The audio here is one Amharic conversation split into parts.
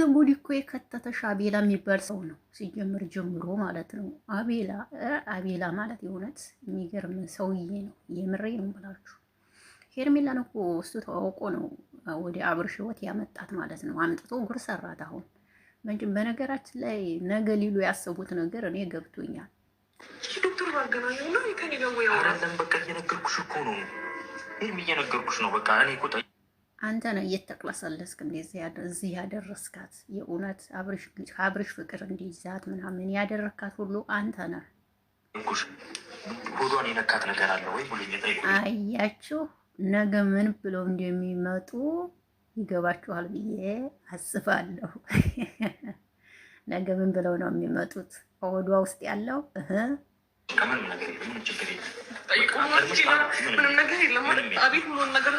ጉድ እኮ የከተተሽ አቤላ የሚባል ሰው ነው ሲጀምር ጀምሮ ማለት ነው። አቤላ ማለት የእውነት የሚገርም ሰውዬ ነው። የምሬ ነው ብላችሁ ሄርሜላን እኮ እሱ ተዋውቆ ነው ወደ አብርሽ ህይወት ያመጣት ማለት ነው። አምጥቶ ጉር ሰራት። አሁን በነገራችን ላይ ነገ ሊሉ ያሰቡት ነገር እኔ ገብቶኛል። ዶክተር ባገናኙ ነው ከኔ ጋር ወይ አወራለን። በቃ እየነገርኩሽ እኮ ነው። ይሄም እየነገርኩሽ ነው። በቃ እኔ እኮ አንተ ነህ እየተቅለሰለስክ እዚህ ያደረስካት። የእውነት አብርሽ ፍቅር እንዲይዛት ምናምን ያደረካት ሁሉ አንተ ነህ። ሆዷን የነካት ነገር አለ ወይ ብሎ አያችሁ። ነገ ምን ብለው እንደሚመጡ ይገባችኋል ብዬ አስባለሁ። ነገ ምን ብለው ነው የሚመጡት? ሆዷ ውስጥ ያለው ምንም ነገር የለም። ችግር የለም። ምንም ነገር የለም። አቤት ሁሉን ነገር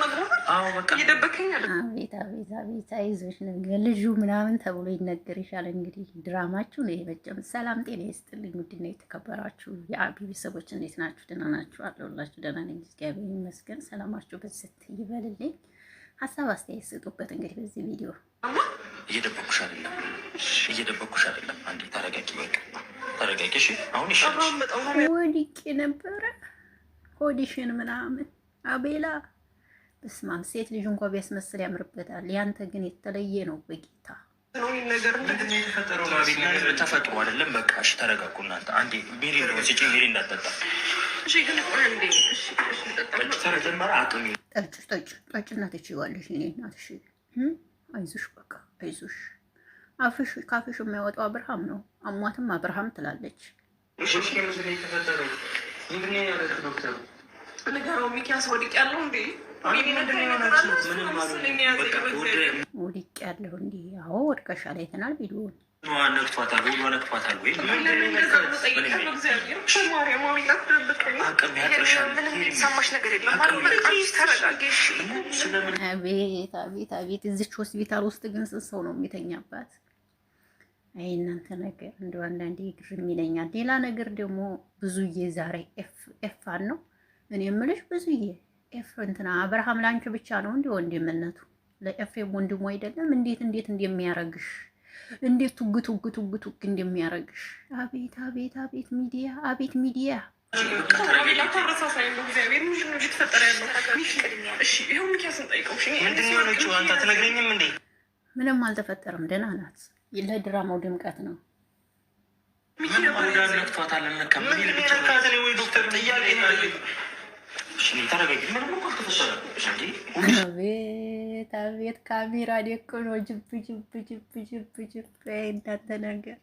እየደበከኝ አለ። አቤት አቤት አቤት፣ አይዞሽ ነገር ልጁ ምናምን ተብሎ ይነገርሻል። እንግዲህ ድራማችሁ ነው የመጨም። ሰላም ጤና ይስጥልኝ። ውድና የተከበራችሁ የአቢ ቤተሰቦች እንዴት ናችሁ? ደህና ናችሁ? አለሁላችሁ። ደህና ነኝ እግዚአብሔር ይመስገን። ሰላማችሁ በስት ይበልልኝ። ሀሳብ አስተያየት ስጡበት። እንግዲህ በዚህ ቪዲዮ እየደበኩሽ አይደለም። አንዴ ታረጋቂ፣ በቃ ታረጋቂ። እሺ አሁን ይሻላል። ወድቄ ነበረ ሆዲሽን ምናምን አቤላ በስማም ሴት ልጅ እንኳን ቢያስመስል ያምርበታል። ያንተ ግን የተለየ ነው። በጌታ ተፈጥሮ አይደለም። በቃ እሺ ተረጋጉ እናንተ። አንዴ ሜሪ ነው ሲጪ ሜሪ እንዳትጠጣ። እሺ ግን ቆይ አንዴ እሺ ተረጀመረ አጥሚ ጠጭ እናትሽ ይዋለሽ እኔ እናትሽ አይዞሽ፣ በቃ አይዞሽ። አፍሽ ካፍሽ የሚያወጣው አብርሃም ነው። አሟትም አብርሃም ትላለች። እሺ ከምን የተፈጠረው ምንድን ነው ያለው ዶክተር? ነገራው ሚኪያስ ወድቅ ያለው እንዴ? ወድቅ ያለው እንዴ? አዎ ወድቀሻል፣ አይተናል ቪዲዮውን። ነክቷታል ወይ ነክቷታል ወይ አቤት አቤት አቤት። እዚች ሆስፒታል ውስጥ ግን ስንት ሰው ነው የሚተኛባት? አይ እናንተ ነገር እንደው አንዳንዴ ግርም ይለኛል። ሌላ ነገር ደግሞ ብዙዬ ዛሬ ኤፋን ነው እኔ የምልሽ። ብዙዬ ኤፍ እንትና አብርሃም ላንቺ ብቻ ነው እንዴ ወንድምነቱ? ለኤፍሬም ወንድሙ አይደለም? እንዴት እንደሚያረግሽ እንዴት ቱግ እንደሚያረግሽ። አቤት አቤት አቤት ሚዲያ፣ አቤት ሚዲያ። ምንም አልተፈጠረም፣ ደህና ናት። ለድራማው ድምቀት ነው። አቤት አቤት ካሜራ ደቅኖ ጅብ እናንተ ነገር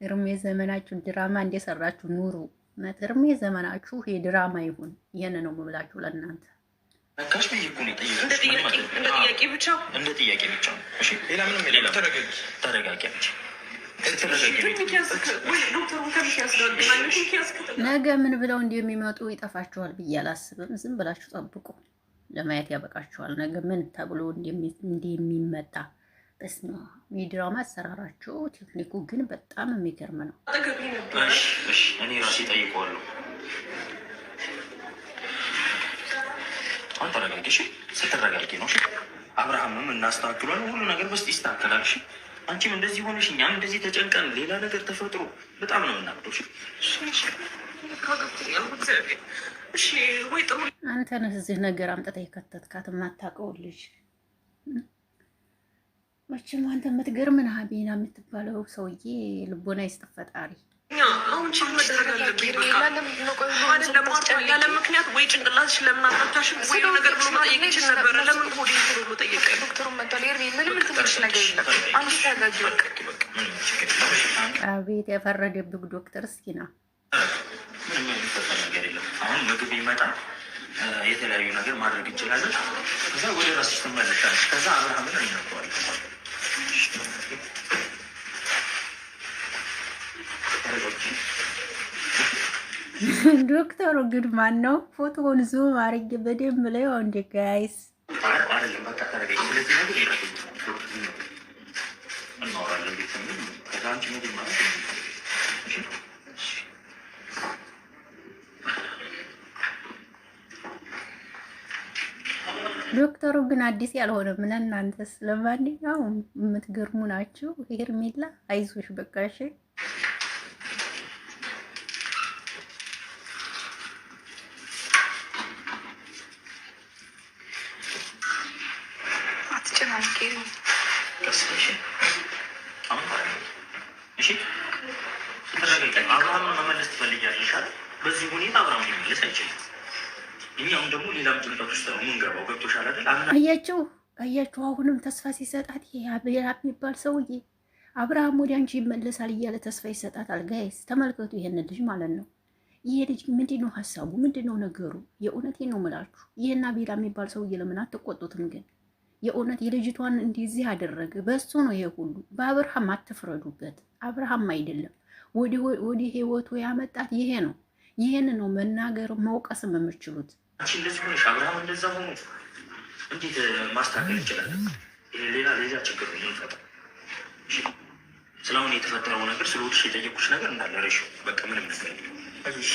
እርሜ ዘመናችሁ ድራማ እንደሰራችሁ ኑሩ። እውነት እርሜ ዘመናችሁ የድራማ ይሁን። ይህን ነው የምብላችሁ ለእናንተ። እንደ ጥያቄ ብቻ ሌላ ምንም የለም። ተረጋጊ። ነገ ምን ብለው እንደሚመጡ ይጠፋችኋል ብዬ አላስብም። ዝም ብላችሁ ጠብቁ፣ ለማየት ያበቃችኋል። ነገ ምን ተብሎ እንደሚመጣ በስመ አብ። የድራማ አሰራራቸው ቴክኒኩ ግን በጣም የሚገርም ነው። እኔ ራሴ ጠይቀዋለሁ። አሁን ተረጋጊ። ስትረጋጊ ነው አብርሃምም እናስተካክሏል። ሁሉ ነገር በስጥ ይስተካከላል። አንቺም እንደዚህ ሆነሽ እኛም እንደዚህ ተጨንቀን ሌላ ነገር ተፈጥሮ በጣም ነው የምናብደው። አንተ ነህ እዚህ ነገር አምጥተህ የከተትካት የማታውቀው ልጅ። መቼም አንተ የምትገርም ነህ። ሀቢና የምትባለው ሰውዬ ልቦና ይስጥ ፈጣሪ። አሁን መደረግ ያለ ምክንያት ወይ ጭንቅላትሽ ለምን አታታሽም ወይ ነገር ብሎ መጠየቅ ይችል ነበረ። ለምን ሆዴ ብሎ ጠየቀ? ዶክተሩን መጥቷል። ምንም ትንሽ ነገር የለም። አንቺ ተረጋጊ። አቤት የፈረደብህ ዶክተር። እስኪ ና። ምንም የሚፈጠር ነገር የለም። አሁን ምግብ ይመጣ የተለያዩ ነገር ማድረግ እንችላለን። ከዛ ወደ ራስሽ ትመለሻለሽ። ከዛ አብርሃምን እንነግረዋለን። ዶክተሩ ግን ማን ነው? ፎቶውን ዙም አድርጌ በደንብ ላይ እንደ ጋይስ ዶክተሩ ግን አዲስ ያልሆነ ምን እናንተስ? ለማንኛውም የምትገርሙ ናችሁ። ሄርሜላ አይዞሽ በቃ እሺ። አብርሃምን መመለስ ትፈልጊያለሽ? በዚህ ሁኔታ አብርሃም ሊመለስ አይችልም። እኛም ደግሞ ሌላም ጭንቀት ውስጥ ነው የምንገባው። ገብቶሻል አይደል? አያችሁ አሁንም ተስፋ ሲሰጣት ይሄ አቤላ የሚባል ሰውዬ አብርሃም ወደ አንቺ ይመለሳል እያለ ተስፋ ይሰጣታል። ጋይስ ተመልከቱ ይሄንን ልጅ ማለት ነው። ይሄ ልጅ ምንድን ነው ሀሳቡ? ምንድን ነው ነገሩ? የእውነቴን ነው ምላችሁ። ይሄን አቤላ የሚባል ሰውዬ ለምን አትቆጡትም ግን? የእውነት የልጅቷን እንደዚህ ያደረገ በሱ ነው ይሄ ሁሉ። በአብርሃም አትፍረዱበት። አብርሃም አይደለም ወደ ህይወቱ ያመጣት ይሄ ነው። ይሄን ነው መናገር መውቀስም የምችሉት። አንቺ እንደዚህ ሆነሽ አብርሃም እንደዛ ሆኖ እንዴት ማስተካከል ይችላል? ሌላ ችግር ነው የሚፈጠር። ስለአሁን የተፈጠረው ነገር ስለወድሽ የጠየቁሽ ነገር እንዳለ ረሽ በቃ ምንም ነገር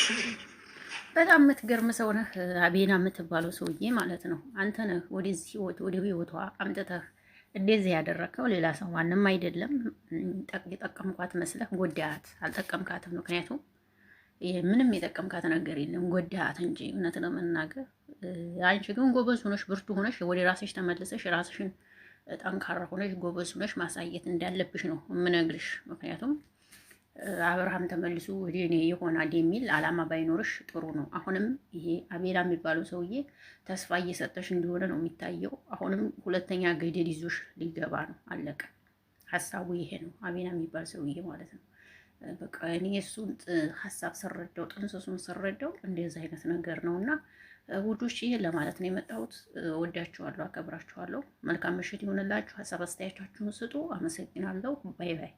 በጣም የምትገርም ሰው ነህ አቤና የምትባለው ሰውዬ ማለት ነው። አንተ ነህ ወደዚህ ህይወት ወደ ህይወቷ አምጥተህ እንደዚህ ያደረግከው፣ ሌላ ሰው ማንም አይደለም። የጠቀምኳት መስለህ ጎዳት። አልጠቀምካትም። ምክንያቱም ምንም የጠቀምካት ነገር የለም፣ ጎዳት እንጂ እውነት ለመናገር አንቺ ግን ጎበዝ ሆነሽ ብርቱ ሆነሽ ወደ ራስሽ ተመልሰሽ ራስሽን ጠንካራ ሆነሽ ጎበዝ ሆነሽ ማሳየት እንዳለብሽ ነው የምነግርሽ። ምክንያቱም አብርሃም ተመልሶ ወደ እኔ ይሆናል የሚል አላማ ባይኖርሽ ጥሩ ነው። አሁንም ይሄ አቤላ የሚባለው ሰውዬ ተስፋ እየሰጠሽ እንደሆነ ነው የሚታየው። አሁንም ሁለተኛ ገደል ይዞሽ ሊገባ ነው። አለቀ። ሀሳቡ ይሄ ነው። አቤላ የሚባል ሰውዬ ማለት ነው። በቃ እኔ እሱን ሀሳብ ስረዳው፣ ጥንስሱን ስረዳው እንደዚህ አይነት ነገር ነው። እና ውዶች ይሄን ለማለት ነው የመጣሁት። ወዳችኋለሁ፣ አከብራችኋለሁ። መልካም ምሽት ይሆንላችሁ። ሀሳብ አስተያየታችሁን ስጡ። አመሰግናለሁ። ባይ ባይ።